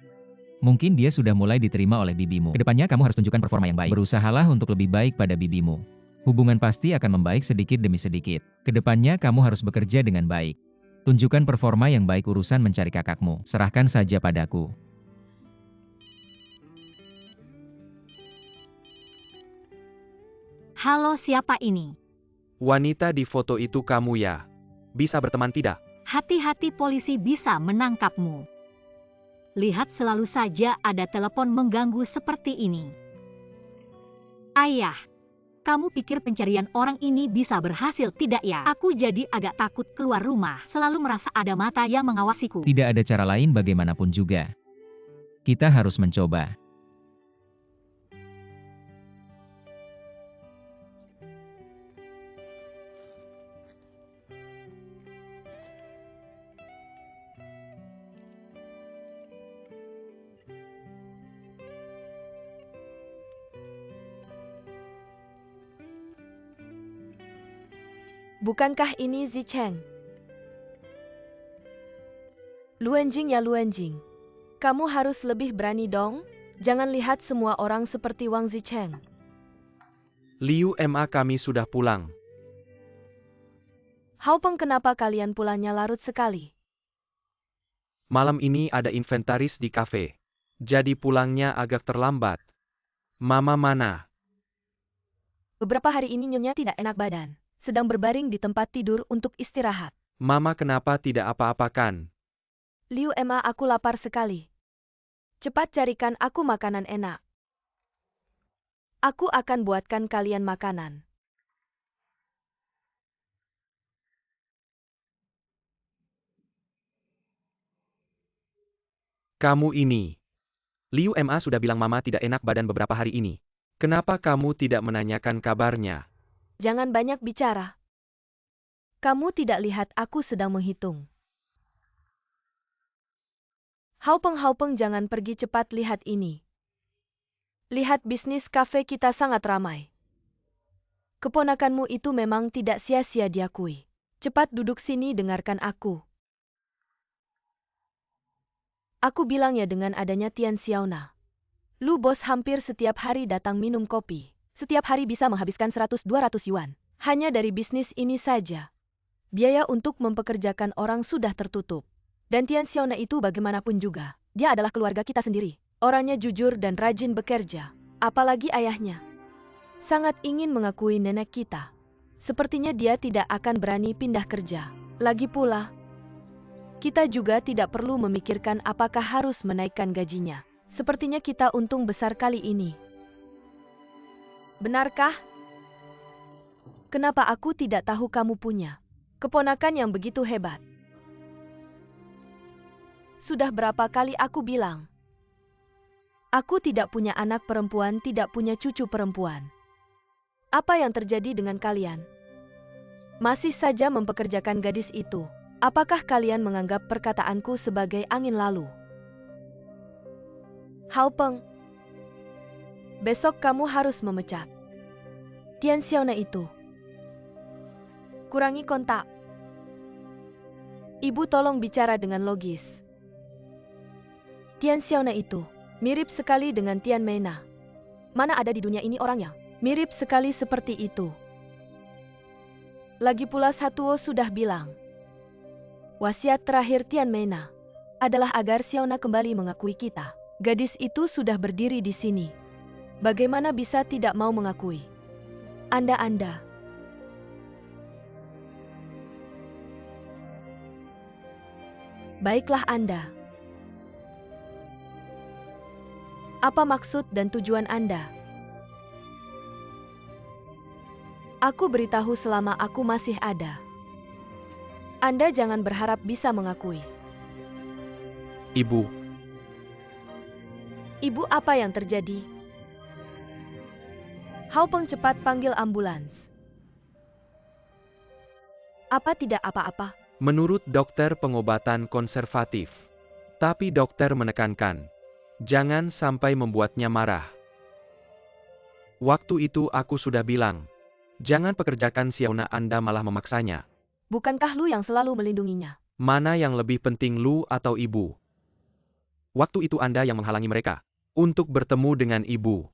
Mungkin dia sudah mulai diterima oleh bibimu. Kedepannya kamu harus tunjukkan performa yang baik. Berusahalah untuk lebih baik pada bibimu. Hubungan pasti akan membaik sedikit demi sedikit. Kedepannya kamu harus bekerja dengan baik. Tunjukkan performa yang baik urusan mencari kakakmu. Serahkan saja padaku. Halo, siapa ini? Wanita di foto itu kamu ya? Bisa berteman tidak? Hati-hati, polisi bisa menangkapmu. Lihat, selalu saja ada telepon mengganggu seperti ini. Ayah, kamu pikir pencarian orang ini bisa berhasil tidak ya? Aku jadi agak takut keluar rumah. Selalu merasa ada mata yang mengawasiku. Tidak ada cara lain bagaimanapun juga. Kita harus mencoba. Bukankah ini Zicheng? Luanjing ya Luanjing. Kamu harus lebih berani dong. Jangan lihat semua orang seperti Wang Zicheng. Liu Ma, kami sudah pulang. Haopeng, kenapa kalian pulangnya larut sekali? Malam ini ada inventaris di kafe. Jadi pulangnya agak terlambat. Mama mana? Beberapa hari ini Nyonya tidak enak badan. Sedang berbaring di tempat tidur untuk istirahat. Mama kenapa tidak apa-apa kan? Liu Ma, aku lapar sekali. Cepat carikan aku makanan enak. Aku akan buatkan kalian makanan. Kamu ini. Liu Ma sudah bilang Mama tidak enak badan beberapa hari ini. Kenapa kamu tidak menanyakan kabarnya? Jangan banyak bicara. Kamu tidak lihat aku sedang menghitung. Haopeng, jangan pergi, cepat lihat ini. Lihat, bisnis kafe kita sangat ramai. Keponakanmu itu memang tidak sia-sia diakui. Cepat duduk sini, dengarkan aku. Aku bilang ya, dengan adanya Tian Xiaona. Lu bos hampir setiap hari datang minum kopi. Setiap hari bisa menghabiskan 100-200 yuan. Hanya dari bisnis ini saja. Biaya untuk mempekerjakan orang sudah tertutup. Dan Tian Xiaona itu bagaimanapun juga, dia adalah keluarga kita sendiri. Orangnya jujur dan rajin bekerja. Apalagi ayahnya. Sangat ingin mengakui nenek kita. Sepertinya dia tidak akan berani pindah kerja. Lagi pula, kita juga tidak perlu memikirkan apakah harus menaikkan gajinya. Sepertinya kita untung besar kali ini. Benarkah? Kenapa aku tidak tahu kamu punya keponakan yang begitu hebat? Sudah berapa kali aku bilang? Aku tidak punya anak perempuan, tidak punya cucu perempuan. Apa yang terjadi dengan kalian? Masih saja mempekerjakan gadis itu. Apakah kalian menganggap perkataanku sebagai angin lalu? Hao Peng, besok kamu harus memecat Tian Xiaona itu. Kurangi kontak. Ibu tolong bicara dengan logis. Tian Xiaona itu mirip sekali dengan Tian Mena. Mana ada di dunia ini orang yang mirip sekali seperti itu. Lagi pula Satuo sudah bilang, wasiat terakhir Tian Mena adalah agar Xiaona kembali mengakui kita. Gadis itu sudah berdiri di sini. Bagaimana bisa tidak mau mengakui? Anda. Baiklah Anda. Apa maksud dan tujuan Anda? Aku beritahu selama aku masih ada. Anda jangan berharap bisa mengakui. Ibu, Ibu, apa yang terjadi? Hao Peng cepat panggil ambulans. Apa tidak apa-apa? menurut dokter pengobatan konservatif. Tapi dokter menekankan, jangan sampai membuatnya marah. Waktu itu aku sudah bilang, jangan pekerjakan Xiaona, Anda malah memaksanya. Bukankah Lu yang selalu melindunginya? Mana yang lebih penting, Lu atau Ibu? Waktu itu Anda yang menghalangi mereka untuk bertemu dengan Ibu.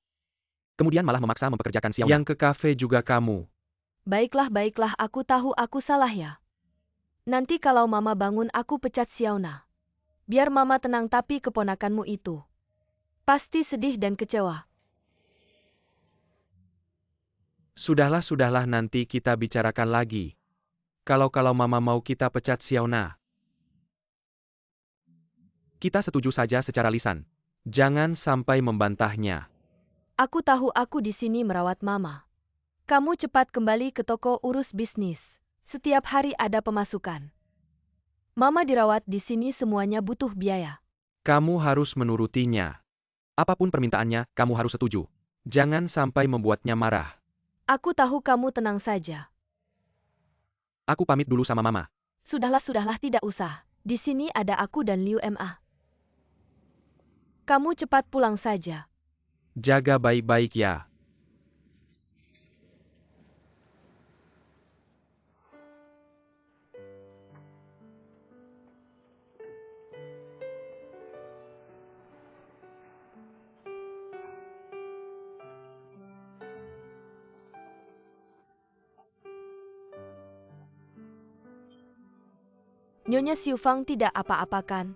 Kemudian malah memaksa mempekerjakan Xiaona. Yang ke kafe juga kamu. Baiklah, aku tahu aku salah ya. Nanti kalau Mama bangun aku pecat Xiaona. Biar Mama tenang, tapi keponakanmu itu pasti sedih dan kecewa. Sudahlah, nanti kita bicarakan lagi. Kalau Mama mau kita pecat Xiaona, kita setuju saja secara lisan. Jangan sampai membantahnya. Aku tahu aku di sini merawat Mama. Kamu cepat kembali ke toko urus bisnis. Setiap hari ada pemasukan. Mama dirawat di sini, semuanya butuh biaya. Kamu harus menurutinya. Apapun permintaannya, kamu harus setuju. Jangan sampai membuatnya marah. Aku tahu, kamu tenang saja. Aku pamit dulu sama Mama. Sudahlah, tidak usah. Di sini ada aku dan Liu Ma. Kamu cepat pulang saja. Jaga baik-baik ya. Nyonya Xiu Fang tidak apa-apa kan?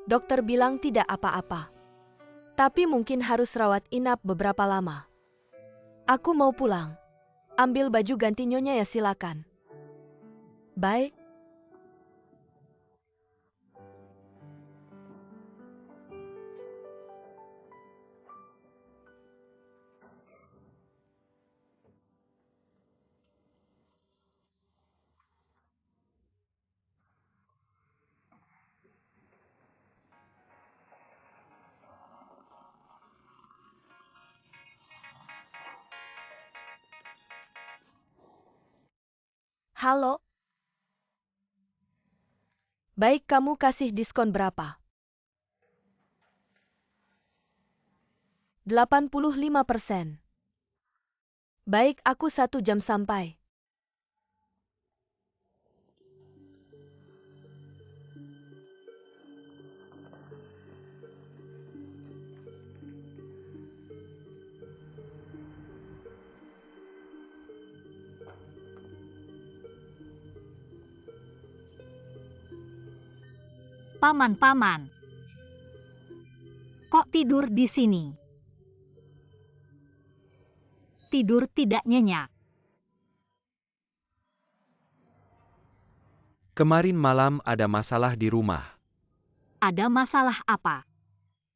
Dokter bilang tidak apa-apa. Tapi mungkin harus rawat inap beberapa lama. Aku mau pulang. Ambil baju ganti Nyonya ya, silakan. Bye. Halo? Baik, kamu kasih diskon berapa? 85%. Baik, aku 1 jam sampai. Paman-paman. Kok tidur di sini? Tidur tidak nyenyak. Kemarin malam ada masalah di rumah. Ada masalah apa?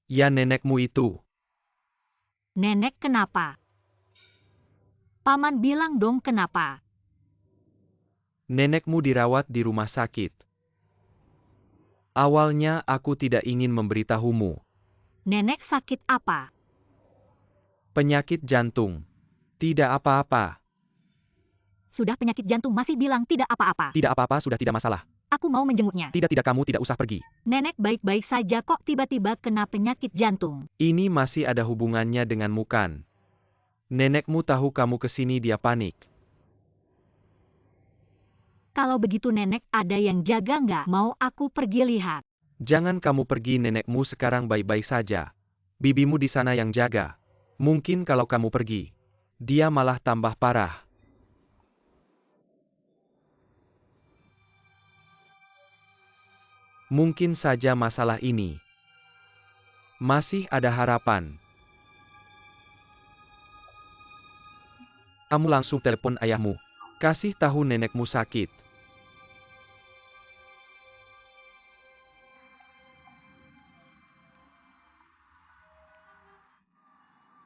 Ya nenekmu itu. Nenek kenapa? Paman bilang dong kenapa? Nenekmu dirawat di rumah sakit. Awalnya aku tidak ingin memberitahumu. Nenek sakit apa? Penyakit jantung. Tidak apa-apa. Sudah penyakit jantung masih bilang tidak apa-apa. Tidak apa-apa, sudah tidak masalah. Aku mau menjenguknya. Tidak, kamu tidak usah pergi. Nenek baik-baik saja kok tiba-tiba kena penyakit jantung. Ini masih ada hubungannya denganmu kan? Nenekmu tahu kamu kesini dia panik. Kalau begitu nenek ada yang jaga nggak? Mau aku pergi lihat. Jangan kamu pergi, nenekmu sekarang baik-baik saja. Bibimu di sana yang jaga. Mungkin kalau kamu pergi, dia malah tambah parah. Mungkin saja masalah ini. Masih ada harapan. Kamu langsung telepon ayahmu. Kasih tahu nenekmu sakit.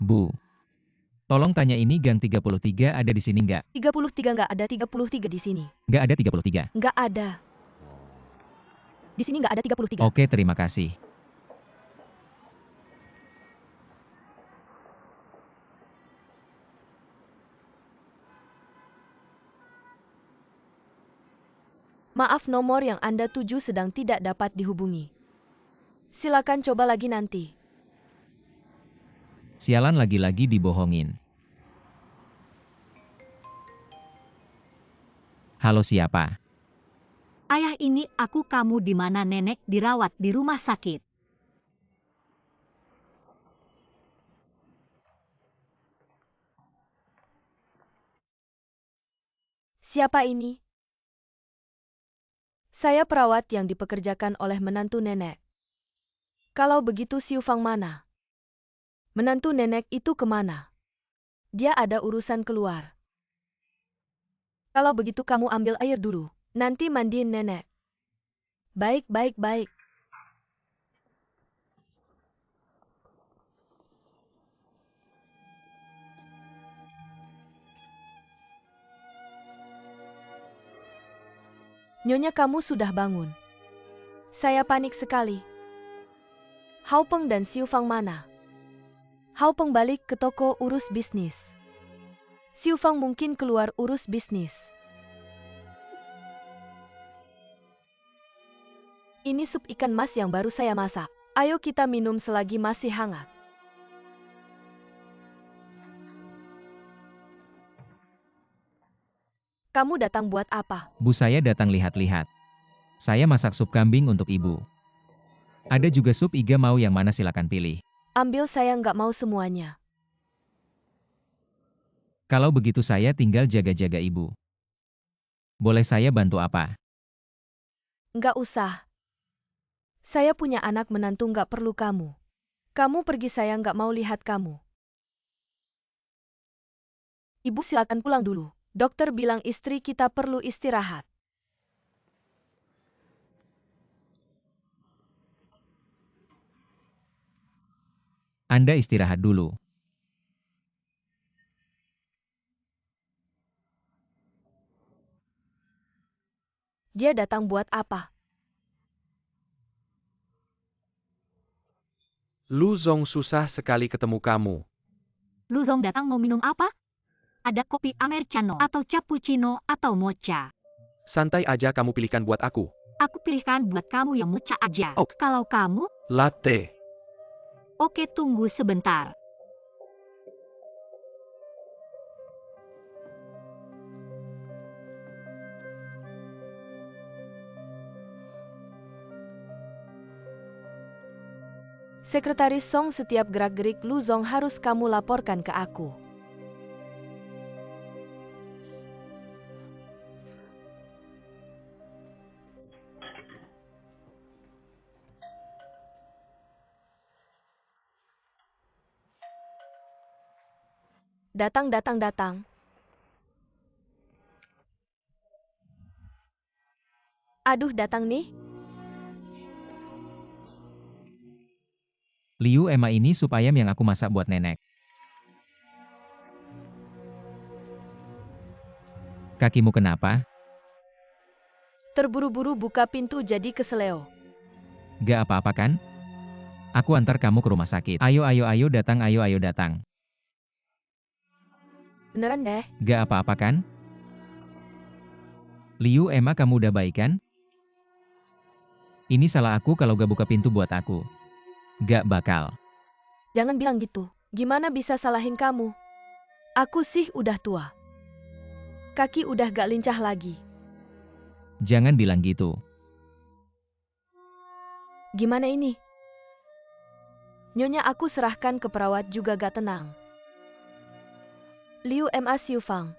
Bu. Tolong tanya ini gang 33 ada di sini nggak? 33 nggak ada 33 di sini. Nggak ada 33. Nggak ada. Di sini nggak ada 33. Oke, terima kasih. Maaf, nomor yang Anda tuju sedang tidak dapat dihubungi. Silakan coba lagi nanti. Sialan lagi-lagi dibohongin. Halo, siapa? Ayah, ini aku. Kamu di mana? Nenek dirawat di rumah sakit. Siapa ini? Saya perawat yang dipekerjakan oleh menantu nenek. Kalau begitu Siu Fang mana? Menantu nenek itu kemana? Dia ada urusan keluar. Kalau begitu kamu ambil air dulu. Nanti mandiin nenek. Baik, baik, baik. Nyonya, kamu sudah bangun. Saya panik sekali. Hao Peng dan Siu Fang mana? Hao Peng balik ke toko urus bisnis. Siu Fang mungkin keluar urus bisnis. Ini sup ikan mas yang baru saya masak. Ayo kita minum selagi masih hangat. Kamu datang buat apa? Bu, saya datang lihat-lihat. Saya masak sup kambing untuk ibu. Ada juga sup iga, mau yang mana silakan pilih. Ambil, saya nggak mau semuanya. Kalau begitu saya tinggal jaga-jaga ibu. Boleh saya bantu apa? Nggak usah. Saya punya anak menantu, nggak perlu kamu. Kamu pergi, saya nggak mau lihat kamu. Ibu silakan pulang dulu. Dokter bilang istri kita perlu istirahat. Anda istirahat dulu. Dia datang buat apa? Lu Zong, susah sekali ketemu kamu. Lu Zong datang mau minum apa? Ada kopi americano atau cappuccino atau mocha. Santai aja, kamu pilihkan buat aku. Aku pilihkan buat kamu yang mocha aja. Oke. Kalau kamu, Latte. oke, tunggu sebentar. Sekretaris Song, setiap gerak-gerik Lu Zong harus kamu laporkan ke aku. Datang, datang, datang. Aduh, datang nih. Liu, Emma, ini sup ayam yang aku masak buat nenek. Kakimu kenapa? Terburu-buru buka pintu jadi keseleo. Gak apa-apa kan? Aku antar kamu ke rumah sakit. Ayo, ayo, ayo datang, ayo, ayo datang. Beneran deh. Gak apa-apa kan? Liu, Emma, kamu udah baik kan? Ini salah aku kalau gak buka pintu buat aku. Gak bakal. Jangan bilang gitu. Gimana bisa salahin kamu? Aku sih udah tua. Kaki udah gak lincah lagi. Jangan bilang gitu. Gimana ini? Nyonya aku serahkan ke perawat juga gak tenang. Liu Ma Siu Fang.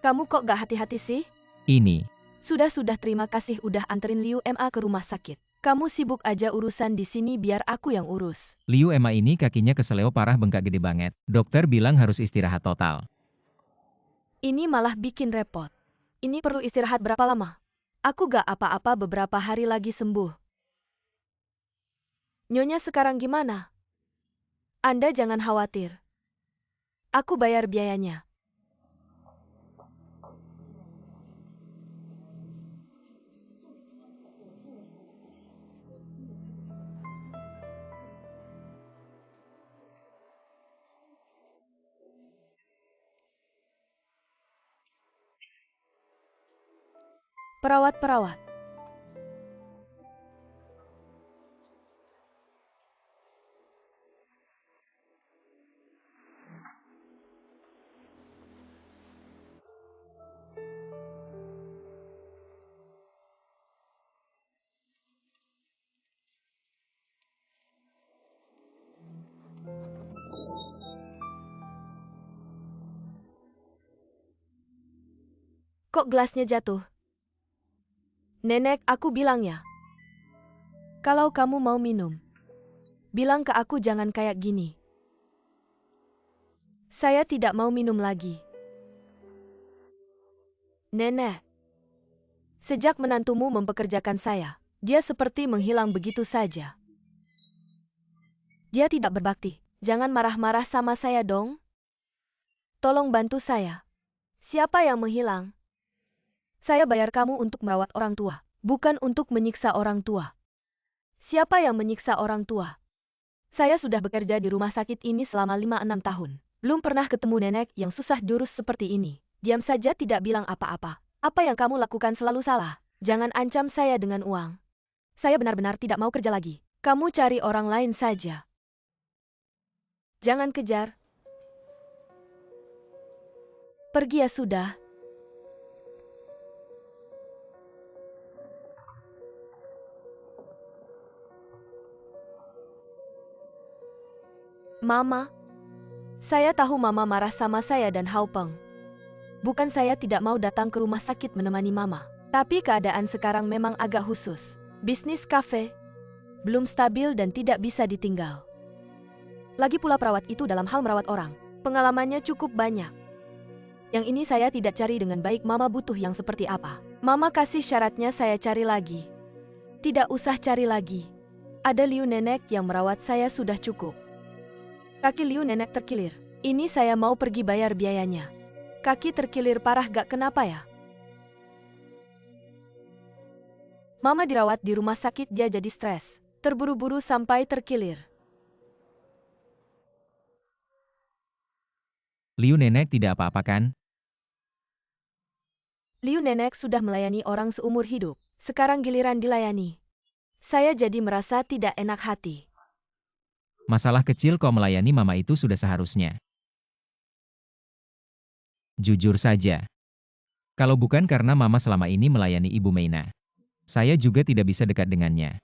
Kamu kok gak hati-hati sih? Ini. Sudah terima kasih udah anterin Liu Ma ke rumah sakit. Kamu sibuk aja urusan di sini biar aku yang urus. Liu, Emma, ini kakinya keseleo parah, bengkak gede banget. Dokter bilang harus istirahat total. Ini malah bikin repot. Ini perlu istirahat berapa lama? Aku gak apa-apa, beberapa hari lagi sembuh. Nyonya sekarang gimana? Anda jangan khawatir. Aku bayar biayanya. Perawat-perawat. Kok gelasnya jatuh? Nenek, aku bilang ya. Kalau kamu mau minum, bilang ke aku jangan kayak gini. Saya tidak mau minum lagi. Nenek, sejak menantumu mempekerjakan saya, dia seperti menghilang begitu saja. Dia tidak berbakti. Jangan marah-marah sama saya dong. Tolong bantu saya. Siapa yang menghilang? Saya bayar kamu untuk merawat orang tua, bukan untuk menyiksa orang tua. Siapa yang menyiksa orang tua? Saya sudah bekerja di rumah sakit ini selama 5-6 tahun. Belum pernah ketemu nenek yang susah diurus seperti ini. Diam saja tidak bilang apa-apa. Apa yang kamu lakukan selalu salah. Jangan ancam saya dengan uang. Saya benar-benar tidak mau kerja lagi. Kamu cari orang lain saja. Jangan kejar. Pergi ya sudah. Mama, saya tahu Mama marah sama saya dan Hao Peng. Bukan saya tidak mau datang ke rumah sakit menemani Mama, tapi keadaan sekarang memang agak khusus. Bisnis kafe belum stabil dan tidak bisa ditinggal. Lagi pula perawat itu dalam hal merawat orang, pengalamannya cukup banyak. Yang ini saya tidak cari dengan baik. Mama butuh yang seperti apa? Mama kasih syaratnya, saya cari lagi. Tidak usah cari lagi. Ada Liu nenek yang merawat saya sudah cukup. Kaki Liu nenek terkilir. Ini saya mau pergi bayar biayanya. Kaki terkilir parah gak kenapa ya? Mama dirawat di rumah sakit, dia jadi stres. Terburu-buru sampai terkilir. Liu, nenek tidak apa-apa kan? Liu nenek sudah melayani orang seumur hidup. Sekarang giliran dilayani. Saya jadi merasa tidak enak hati. Masalah kecil kok, melayani Mama itu sudah seharusnya. Jujur saja. Kalau bukan karena Mama selama ini melayani Ibu Meina, saya juga tidak bisa dekat dengannya.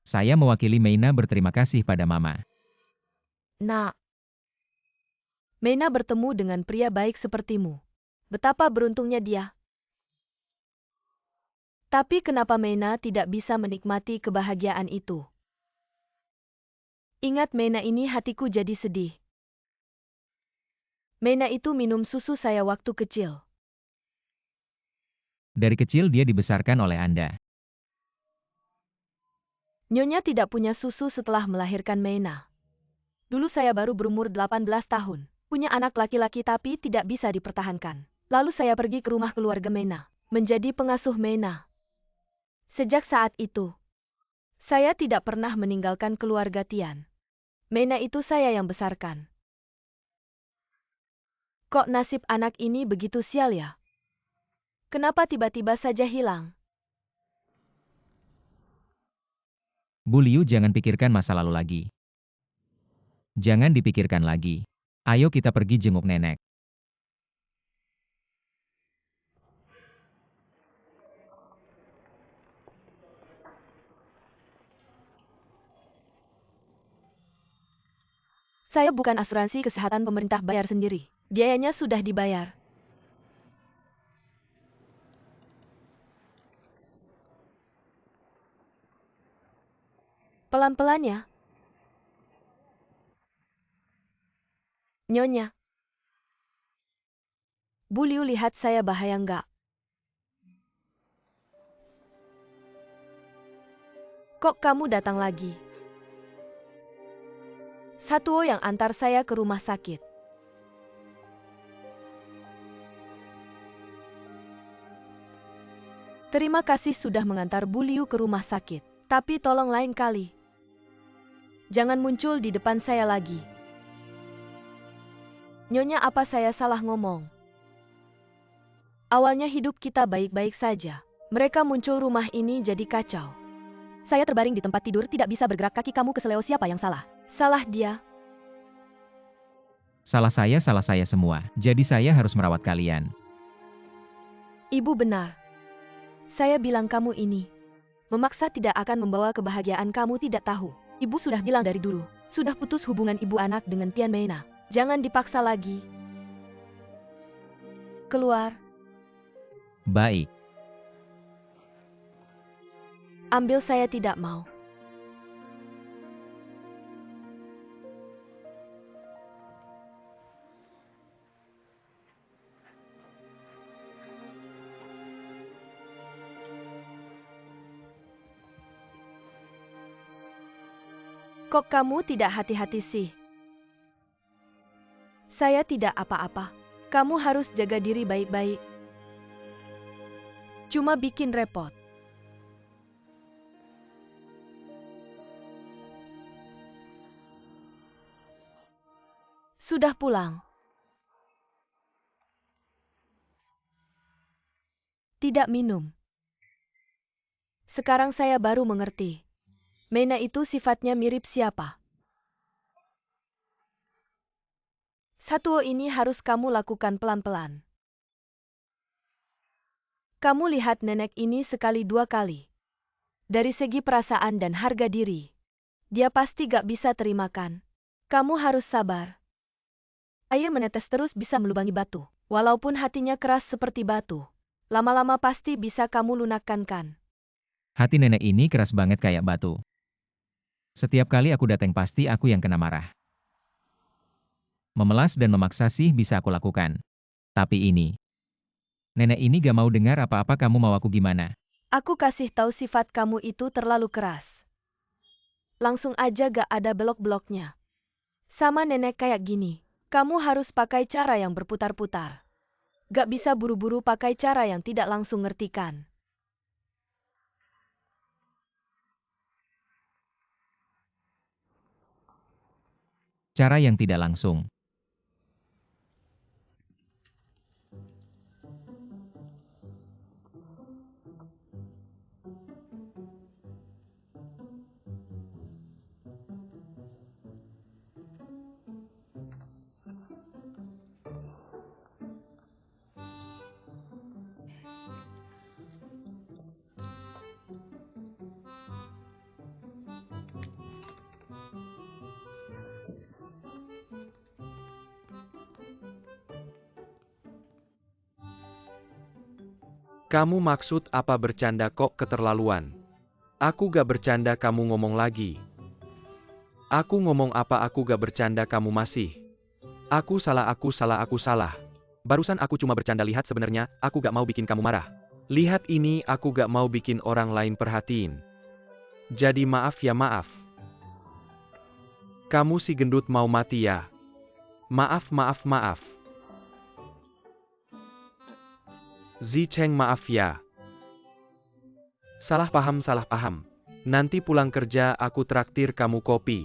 Saya mewakili Meina berterima kasih pada Mama. Nak, Meina bertemu dengan pria baik sepertimu. Betapa beruntungnya dia. Tapi kenapa Meina tidak bisa menikmati kebahagiaan itu? Ingat Meina ini, hatiku jadi sedih. Mena itu minum susu saya waktu kecil. Dari kecil dia dibesarkan oleh Anda. Nyonya tidak punya susu setelah melahirkan Mena. Dulu saya baru berumur 18 tahun. Punya anak laki-laki tapi tidak bisa dipertahankan. Lalu saya pergi ke rumah keluarga Mena. Menjadi pengasuh Mena. Sejak saat itu, saya tidak pernah meninggalkan keluarga Tian. Mena itu saya yang besarkan. Kok nasib anak ini begitu sial ya? Kenapa tiba-tiba saja hilang? Bu Liu, jangan pikirkan masa lalu lagi. Jangan dipikirkan lagi. Ayo kita pergi jenguk nenek. Saya bukan asuransi kesehatan pemerintah bayar sendiri. Biayanya sudah dibayar. Pelan-pelan ya. Nyonya. Bu Liu, lihat saya bahaya nggak? Kok kamu datang lagi? Satuo yang antar saya ke rumah sakit. Terima kasih sudah mengantar Bu Liu ke rumah sakit. Tapi tolong lain kali. Jangan muncul di depan saya lagi. Nyonya, apa saya salah ngomong? Awalnya hidup kita baik-baik saja. Mereka muncul rumah ini jadi kacau. Saya terbaring di tempat tidur tidak bisa bergerak, kaki kamu keseleo. Siapa yang salah? Salah dia. Salah saya semua. Jadi saya harus merawat kalian. Ibu benar. Saya bilang kamu ini. Memaksa tidak akan membawa kebahagiaan, kamu tidak tahu. Ibu sudah bilang dari dulu. Sudah putus hubungan ibu anak dengan Tian Mena. Jangan dipaksa lagi. Keluar. Baik. Ambil, saya tidak mau. Kok kamu tidak hati-hati sih? Saya tidak apa-apa. Kamu harus jaga diri baik-baik. Cuma bikin repot. Sudah pulang? Tidak minum. Sekarang saya baru mengerti. Mena itu sifatnya mirip siapa? Satuo ini harus kamu lakukan pelan-pelan. Kamu lihat nenek ini sekali dua kali. Dari segi perasaan dan harga diri, dia pasti gak bisa terimakan. Kamu harus sabar. Air menetes terus bisa melubangi batu. Walaupun hatinya keras seperti batu, lama-lama pasti bisa kamu lunakkan kan? Hati nenek ini keras banget kayak batu. Setiap kali aku datang pasti aku yang kena marah. Memelas dan memaksa sih bisa aku lakukan. Tapi ini. Nenek ini gak mau dengar apa-apa, kamu mau aku gimana? Aku kasih tahu sifat kamu itu terlalu keras. Langsung aja gak ada belok-beloknya. Sama nenek kayak gini, kamu harus pakai cara yang berputar-putar. Gak bisa buru-buru pakai cara yang tidak langsung ngertikan. Cara yang tidak langsung. Kamu maksud apa bercanda kok keterlaluan? Aku gak bercanda, kamu ngomong lagi. Aku ngomong apa, aku gak bercanda kamu masih. Aku salah. Barusan aku cuma bercanda, lihat, sebenarnya aku gak mau bikin kamu marah. Lihat ini, aku gak mau bikin orang lain perhatiin. Jadi maaf ya, maaf. Kamu si gendut mau mati ya? Maaf. Zicheng, maaf ya. Salah paham. Nanti pulang kerja aku traktir kamu kopi.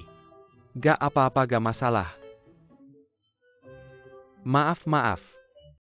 Gak apa-apa, gak masalah. Maaf.